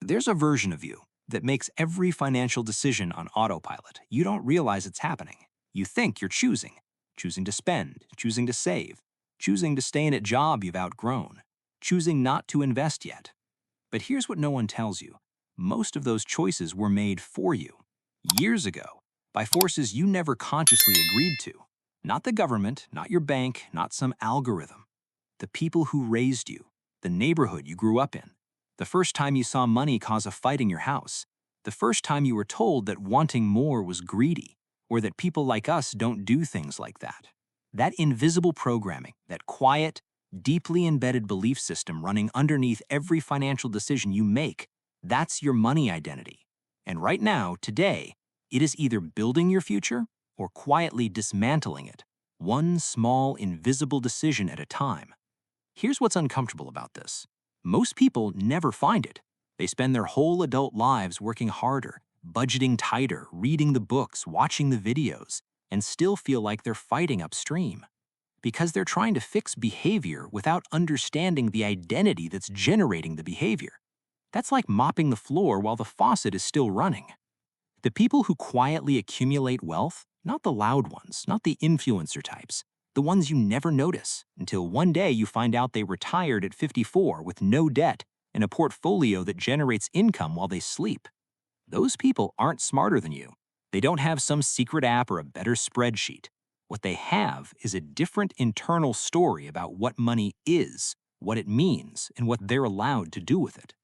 There's a version of you that makes every financial decision on autopilot. You don't realize it's happening. You think you're choosing to spend, choosing to save, choosing to stay in a job you've outgrown, choosing not to invest yet. But here's what no one tells you. Most of those choices were made for you, years ago, by forces you never consciously agreed to. Not the government, not your bank, not some algorithm. The people who raised you, the neighborhood you grew up in, the first time you saw money cause a fight in your house, the first time you were told that wanting more was greedy, or that people like us don't do things like that. That invisible programming, that quiet, deeply embedded belief system running underneath every financial decision you make, that's your money identity. And right now, today, it is either building your future or quietly dismantling it, one small, invisible decision at a time. Here's what's uncomfortable about this. Most people never find it. They spend their whole adult lives working harder, budgeting tighter, reading the books, watching the videos, and still feel like they're fighting upstream. Because they're trying to fix behavior without understanding the identity that's generating the behavior. That's like mopping the floor while the faucet is still running. The people who quietly accumulate wealth, not the loud ones, not the influencer types, the ones you never notice until one day you find out they retired at 54 with no debt and a portfolio that generates income while they sleep. Those people aren't smarter than you. They don't have some secret app or a better spreadsheet. What they have is a different internal story about what money is, what it means, and what they're allowed to do with it.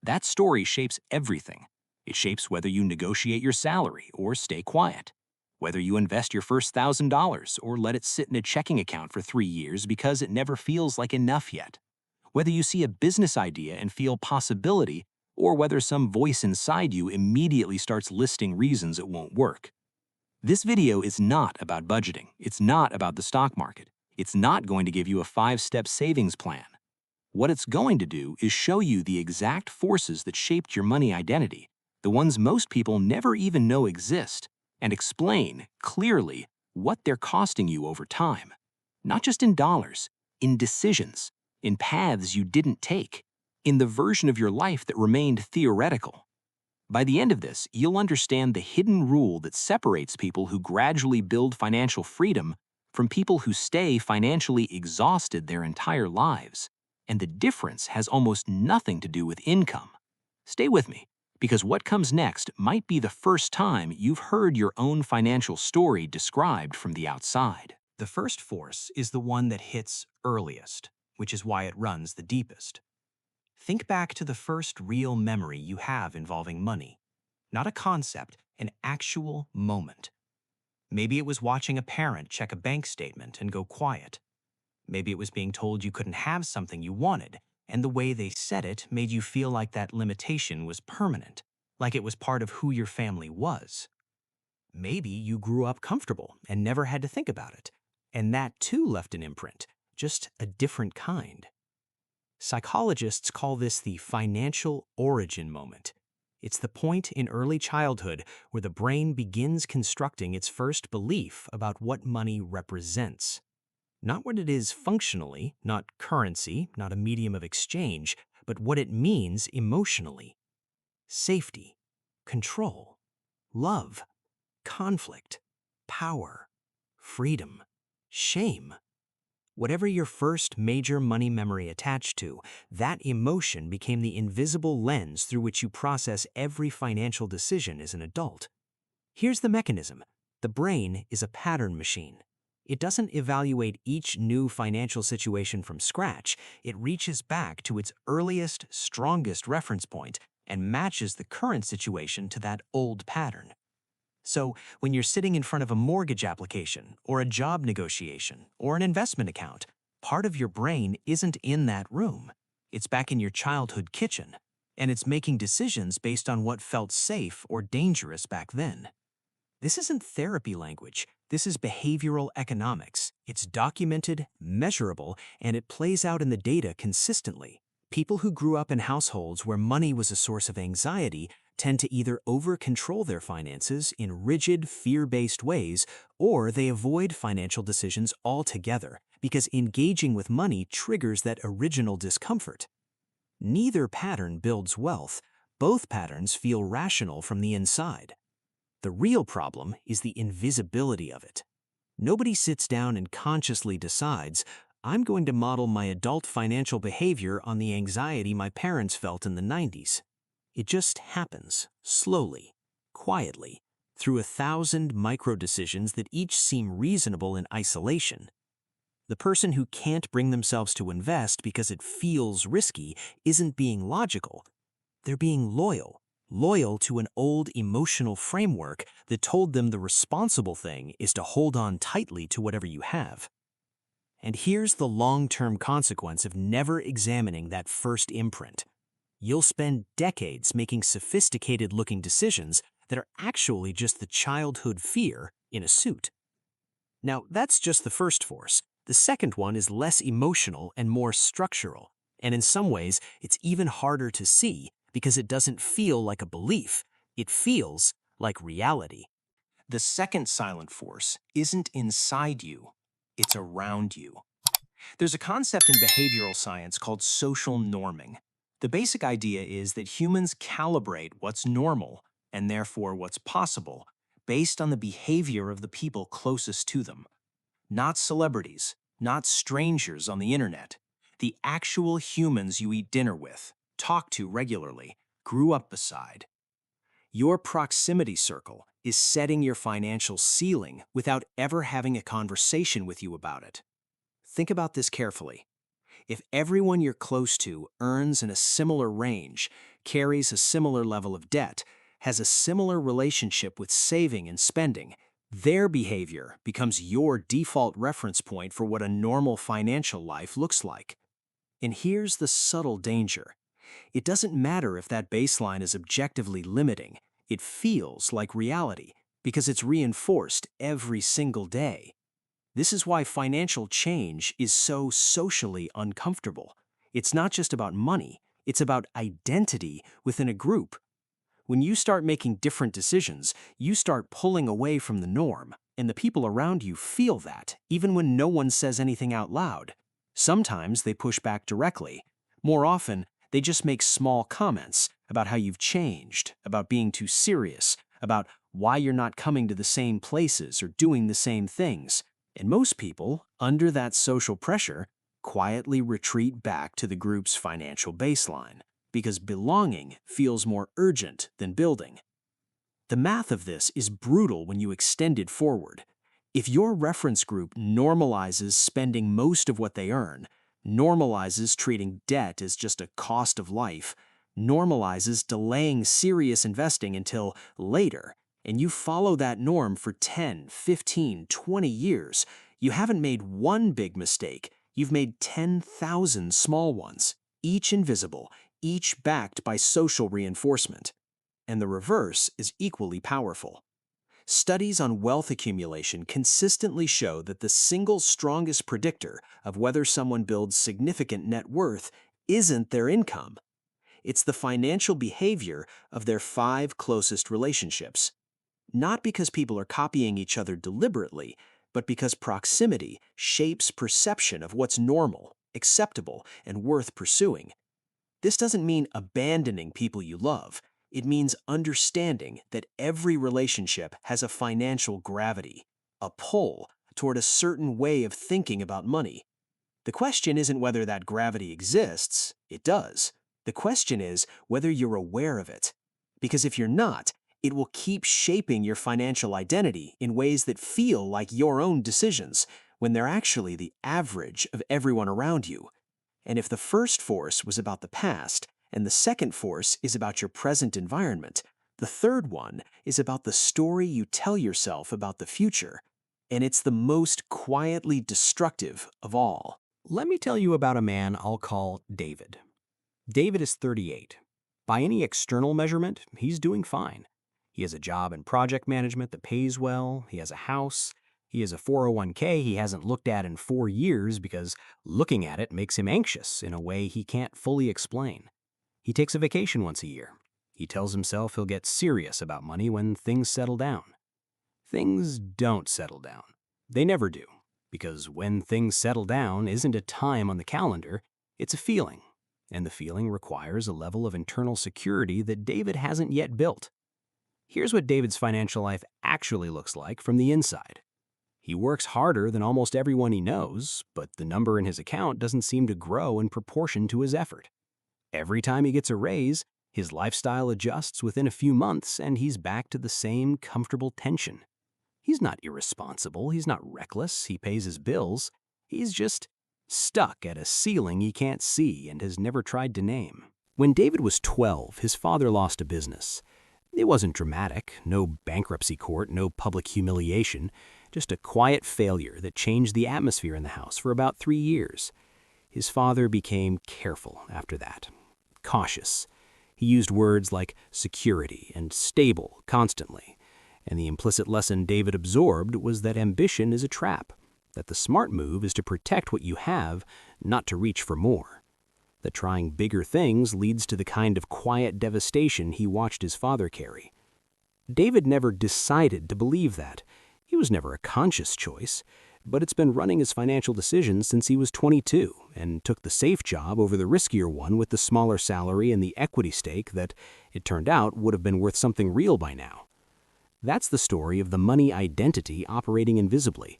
That story shapes everything. It shapes whether you negotiate your salary or stay quiet, whether you invest your first $1,000 or let it sit in a checking account for 3 years because it never feels like enough yet, whether you see a business idea and feel possibility or whether some voice inside you immediately starts listing reasons it won't work. This video is not about budgeting. It's not about the stock market. It's not going to give you a 5-step savings plan. What it's going to do is show you the exact forces that shaped your money identity, the ones most people never even know exist, and explain clearly what they're costing you over time. Not just in dollars, in decisions, in paths you didn't take, in the version of your life that remained theoretical. By the end of this, you'll understand the hidden rule that separates people who gradually build financial freedom from people who stay financially exhausted their entire lives. And the difference has almost nothing to do with income. Stay with me, because what comes next might be the first time you've heard your own financial story described from the outside. The first force is the one that hits earliest, which is why it runs the deepest. Think back to the first real memory you have involving money. Not a concept, an actual moment. Maybe it was watching a parent check a bank statement and go quiet. Maybe it was being told you couldn't have something you wanted, and the way they said it made you feel like that limitation was permanent, like it was part of who your family was. Maybe you grew up comfortable and never had to think about it, and that too left an imprint, just a different kind. Psychologists call this the financial origin moment. It's the point in early childhood where the brain begins constructing its first belief about what money represents. Not what it is functionally, not currency, not a medium of exchange, but what it means emotionally. Safety, control, love, conflict, power, freedom, shame. Whatever your first major money memory attached to, that emotion became the invisible lens through which you process every financial decision as an adult. Here's the mechanism. The brain is a pattern machine. It doesn't evaluate each new financial situation from scratch. It reaches back to its earliest, strongest reference point and matches the current situation to that old pattern. So, when you're sitting in front of a mortgage application, or a job negotiation, or an investment account, part of your brain isn't in that room. It's back in your childhood kitchen, and it's making decisions based on what felt safe or dangerous back then. This isn't therapy language. This is behavioral economics. It's documented, measurable, and it plays out in the data consistently. People who grew up in households where money was a source of anxiety tend to either over-control their finances in rigid, fear-based ways, or they avoid financial decisions altogether because engaging with money triggers that original discomfort. Neither pattern builds wealth. Both patterns feel rational from the inside. The real problem is the invisibility of it. Nobody sits down and consciously decides, I'm going to model my adult financial behavior on the anxiety my parents felt in the 90s. It just happens, slowly, quietly, through 1,000 micro-decisions that each seem reasonable in isolation. The person who can't bring themselves to invest because it feels risky isn't being logical. They're being loyal to an old emotional framework that told them the responsible thing is to hold on tightly to whatever you have. And here's the long-term consequence of never examining that first imprint. You'll spend decades making sophisticated-looking decisions that are actually just the childhood fear in a suit. Now, that's just the first force. The second one is less emotional and more structural, and in some ways, it's even harder to see because it doesn't feel like a belief. It feels like reality. The second silent force isn't inside you, it's around you. There's a concept in behavioral science called social norming. The basic idea is that humans calibrate what's normal, and therefore what's possible, based on the behavior of the people closest to them. Not celebrities, not strangers on the internet. The actual humans you eat dinner with, talk to regularly, grew up beside. Your proximity circle is setting your financial ceiling without ever having a conversation with you about it. Think about this carefully. If everyone you're close to earns in a similar range, carries a similar level of debt, has a similar relationship with saving and spending, their behavior becomes your default reference point for what a normal financial life looks like. And here's the subtle danger. It doesn't matter if that baseline is objectively limiting. It feels like reality because it's reinforced every single day. This is why financial change is so socially uncomfortable. It's not just about money, it's about identity within a group. When you start making different decisions, you start pulling away from the norm, and the people around you feel that, even when no one says anything out loud. Sometimes they push back directly. More often, they just make small comments about how you've changed, about being too serious, about why you're not coming to the same places or doing the same things. And most people, under that social pressure, quietly retreat back to the group's financial baseline, because belonging feels more urgent than building. The math of this is brutal when you extend it forward. If your reference group normalizes spending most of what they earn, normalizes treating debt as just a cost of life, normalizes delaying serious investing until later, and you follow that norm for 10, 15, 20 years, you haven't made one big mistake, you've made 10,000 small ones, each invisible, each backed by social reinforcement. And the reverse is equally powerful. Studies on wealth accumulation consistently show that the single strongest predictor of whether someone builds significant net worth isn't their income. It's the financial behavior of their 5 closest relationships. Not because people are copying each other deliberately, but because proximity shapes perception of what's normal, acceptable, and worth pursuing. This doesn't mean abandoning people you love. It means understanding that every relationship has a financial gravity, a pull toward a certain way of thinking about money. The question isn't whether that gravity exists. It does. The question is whether you're aware of it. Because if you're not, it will keep shaping your financial identity in ways that feel like your own decisions, when they're actually the average of everyone around you. And if the first force was about the past, and the second force is about your present environment, the third one is about the story you tell yourself about the future. And it's the most quietly destructive of all. Let me tell you about a man I'll call David. David is 38. By any external measurement, he's doing fine. He has a job in project management that pays well, he has a house, he has a 401k he hasn't looked at in 4 years because looking at it makes him anxious in a way he can't fully explain. He takes a vacation once a year. He tells himself he'll get serious about money when things settle down. Things don't settle down. They never do. Because when things settle down isn't a time on the calendar, it's a feeling. and the feeling requires a level of internal security that David hasn't yet built. Here's what David's financial life actually looks like from the inside. He works harder than almost everyone he knows, but the number in his account doesn't seem to grow in proportion to his effort. Every time he gets a raise, his lifestyle adjusts within a few months and he's back to the same comfortable tension. He's not irresponsible, he's not reckless, he pays his bills. He's just stuck at a ceiling he can't see and has never tried to name. When David was 12, his father lost a business. It wasn't dramatic, no bankruptcy court, no public humiliation, just a quiet failure that changed the atmosphere in the house for about 3 years. His father became careful after that, cautious. He used words like security and stable constantly, and the implicit lesson David absorbed was that ambition is a trap, that the smart move is to protect what you have, not to reach for more. That trying bigger things leads to the kind of quiet devastation he watched his father carry. David never decided to believe that. It was never a conscious choice, but it's been running his financial decisions since he was 22 and took the safe job over the riskier one with the smaller salary and the equity stake that, it turned out, would have been worth something real by now. That's the story of the money identity operating invisibly.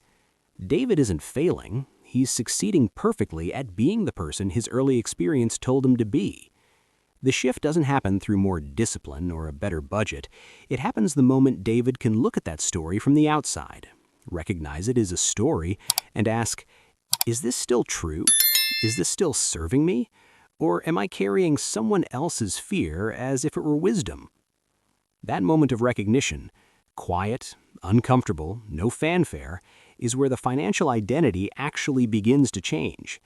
David isn't failing. He's succeeding perfectly at being the person his early experience told him to be. The shift doesn't happen through more discipline or a better budget. It happens the moment David can look at that story from the outside, recognize it as a story, and ask, is this still true? Is this still serving me? Or am I carrying someone else's fear as if it were wisdom? That moment of recognition, quiet, uncomfortable, no fanfare, is where the financial identity actually begins to change.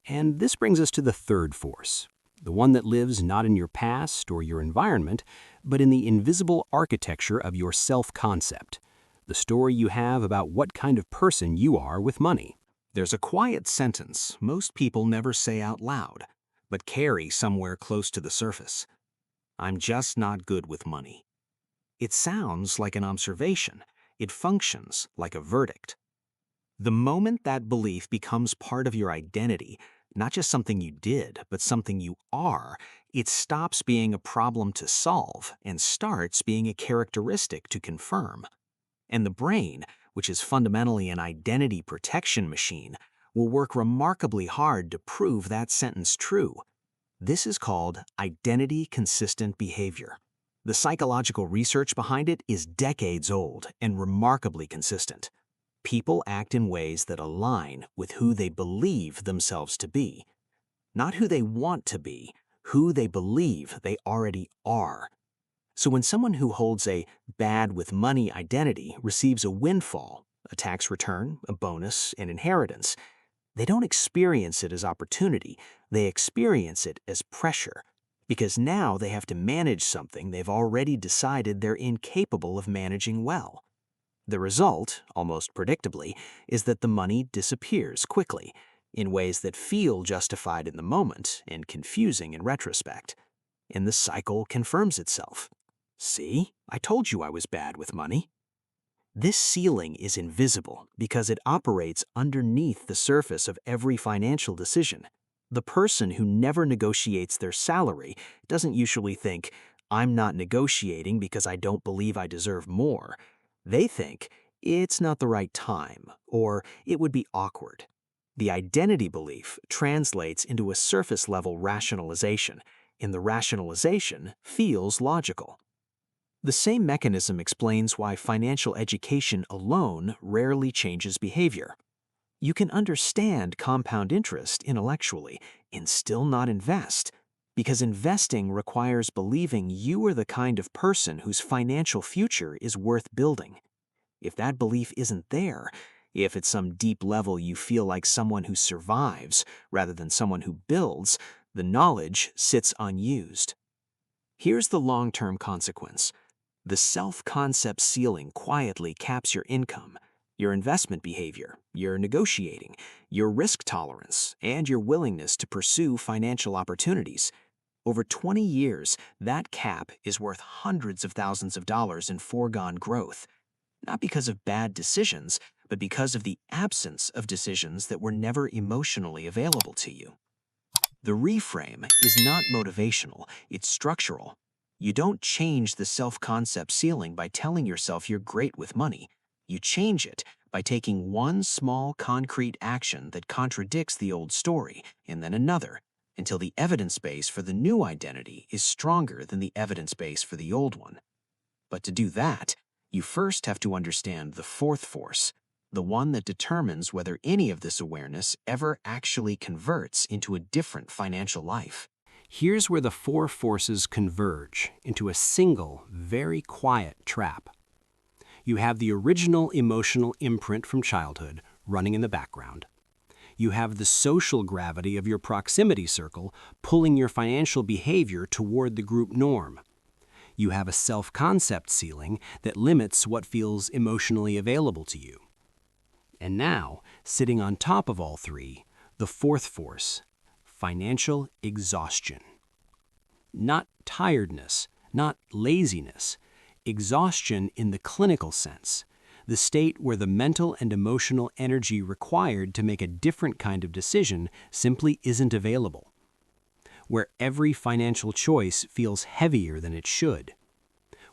And this brings us to the third force, the one that lives not in your past or your environment, but in the invisible architecture of your self-concept, the story you have about what kind of person you are with money. There's a quiet sentence most people never say out loud, but carry somewhere close to the surface. I'm just not good with money. It sounds like an observation. It functions like a verdict. The moment that belief becomes part of your identity, not just something you did, but something you are, it stops being a problem to solve and starts being a characteristic to confirm. And the brain, which is fundamentally an identity protection machine, will work remarkably hard to prove that sentence true. This is called identity-consistent behavior. The psychological research behind it is decades old and remarkably consistent. People act in ways that align with who they believe themselves to be. Not who they want to be, who they believe they already are. So when someone who holds a bad with money identity receives a windfall, a tax return, a bonus, an inheritance, they don't experience it as opportunity, they experience it as pressure. Because now they have to manage something they've already decided they're incapable of managing well. The result, almost predictably, is that the money disappears quickly, in ways that feel justified in the moment and confusing in retrospect. And the cycle confirms itself. See, I told you I was bad with money. This ceiling is invisible because it operates underneath the surface of every financial decision. The person who never negotiates their salary doesn't usually think, I'm not negotiating because I don't believe I deserve more. They think, it's not the right time, or it would be awkward. The identity belief translates into a surface-level rationalization, and the rationalization feels logical. The same mechanism explains why financial education alone rarely changes behavior. You can understand compound interest intellectually and still not invest, because investing requires believing you are the kind of person whose financial future is worth building. If that belief isn't there, if at some deep level you feel like someone who survives rather than someone who builds, the knowledge sits unused. Here's the long-term consequence. The self-concept ceiling quietly caps your income, your investment behavior, your negotiating, your risk tolerance, and your willingness to pursue financial opportunities. Over 20 years, that cap is worth hundreds of thousands of dollars in foregone growth. Not because of bad decisions, but because of the absence of decisions that were never emotionally available to you. The reframe is not motivational, it's structural. You don't change the self-concept ceiling by telling yourself you're great with money. You change it by taking one small concrete action that contradicts the old story, and then another, until the evidence base for the new identity is stronger than the evidence base for the old one. But to do that, you first have to understand the fourth force, the one that determines whether any of this awareness ever actually converts into a different financial life. Here's where the four forces converge into a single, very quiet trap. You have the original emotional imprint from childhood running in the background. You have the social gravity of your proximity circle pulling your financial behavior toward the group norm. You have a self-concept ceiling that limits what feels emotionally available to you. And now, sitting on top of all three, the fourth force, financial exhaustion. Not tiredness, not laziness, exhaustion in the clinical sense, the state where the mental and emotional energy required to make a different kind of decision simply isn't available. Where every financial choice feels heavier than it should.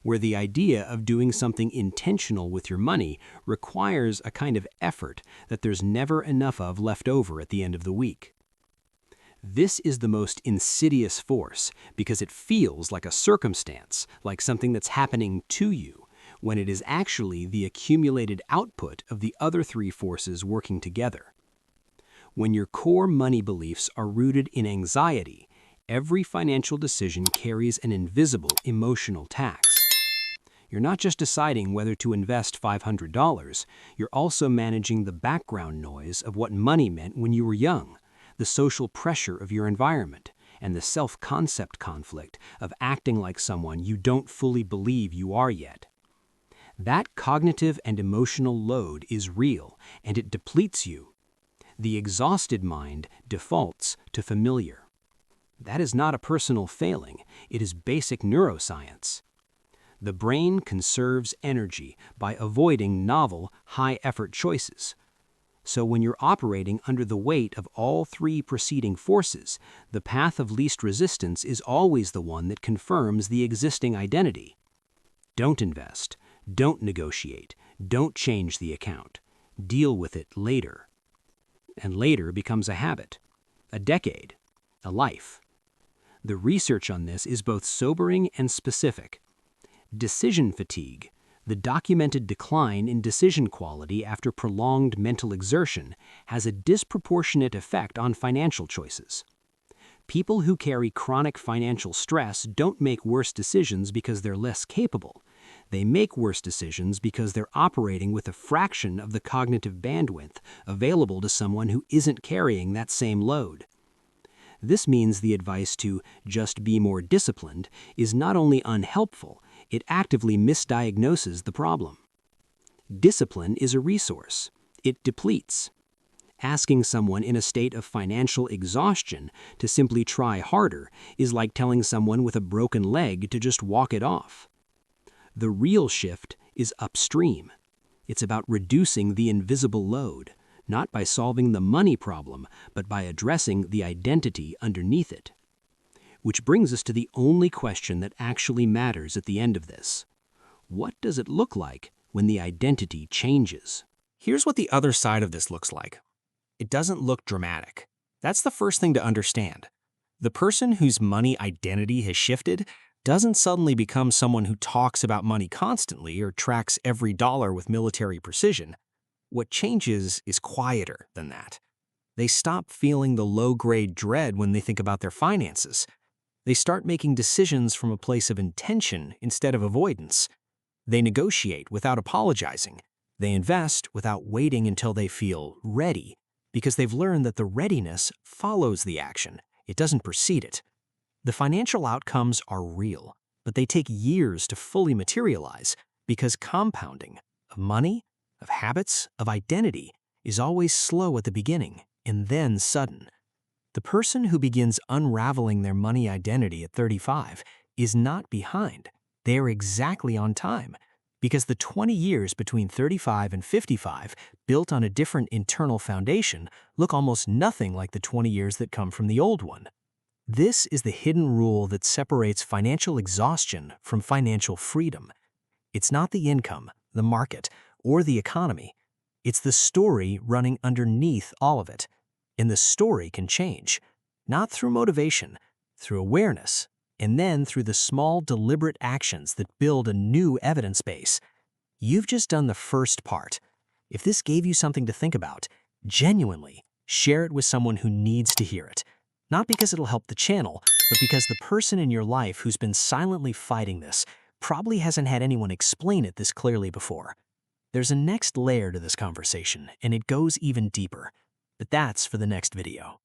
Where the idea of doing something intentional with your money requires a kind of effort that there's never enough of left over at the end of the week. This is the most insidious force because it feels like a circumstance, like something that's happening to you, when it is actually the accumulated output of the other three forces working together. When your core money beliefs are rooted in anxiety, every financial decision carries an invisible emotional tax. You're not just deciding whether to invest $500, you're also managing the background noise of what money meant when you were young, the social pressure of your environment, and the self-concept conflict of acting like someone you don't fully believe you are yet. That cognitive and emotional load is real, and it depletes you. The exhausted mind defaults to familiar. That is not a personal failing, it is basic neuroscience. The brain conserves energy by avoiding novel, high-effort choices. So when you're operating under the weight of all three preceding forces, the path of least resistance is always the one that confirms the existing identity. Don't invest. Don't negotiate. Don't change the account. Deal with it later. And later becomes a habit, a decade, a life. The research on this is both sobering and specific. Decision fatigue, the documented decline in decision quality after prolonged mental exertion, has a disproportionate effect on financial choices. People who carry chronic financial stress don't make worse decisions because they're less capable. They make worse decisions because they're operating with a fraction of the cognitive bandwidth available to someone who isn't carrying that same load. This means the advice to just be more disciplined is not only unhelpful, it actively misdiagnoses the problem. Discipline is a resource. It depletes. Asking someone in a state of financial exhaustion to simply try harder is like telling someone with a broken leg to just walk it off. The real shift is upstream. It's about reducing the invisible load, not by solving the money problem, but by addressing the identity underneath it. Which brings us to the only question that actually matters at the end of this. What does it look like when the identity changes? Here's what the other side of this looks like. It doesn't look dramatic. That's the first thing to understand. The person whose money identity has shifted doesn't suddenly become someone who talks about money constantly or tracks every dollar with military precision. What changes is quieter than that. They stop feeling the low-grade dread when they think about their finances. They start making decisions from a place of intention instead of avoidance. They negotiate without apologizing. They invest without waiting until they feel ready, because they've learned that the readiness follows the action. It doesn't precede it. The financial outcomes are real, but they take years to fully materialize because compounding of money, of habits, of identity is always slow at the beginning and then sudden. The person who begins unraveling their money identity at 35 is not behind. They are exactly on time, because the 20 years between 35 and 55, built on a different internal foundation, look almost nothing like the 20 years that come from the old one. This is the hidden rule that separates financial exhaustion from financial freedom. It's not the income, the market, or the economy. It's the story running underneath all of it. And the story can change, not through motivation, through awareness, and then through the small, deliberate actions that build a new evidence base. You've just done the first part. If this gave you something to think about, genuinely share it with someone who needs to hear it. Not because it'll help the channel, but because the person in your life who's been silently fighting this probably hasn't had anyone explain it this clearly before. There's a next layer to this conversation, and it goes even deeper. But that's for the next video.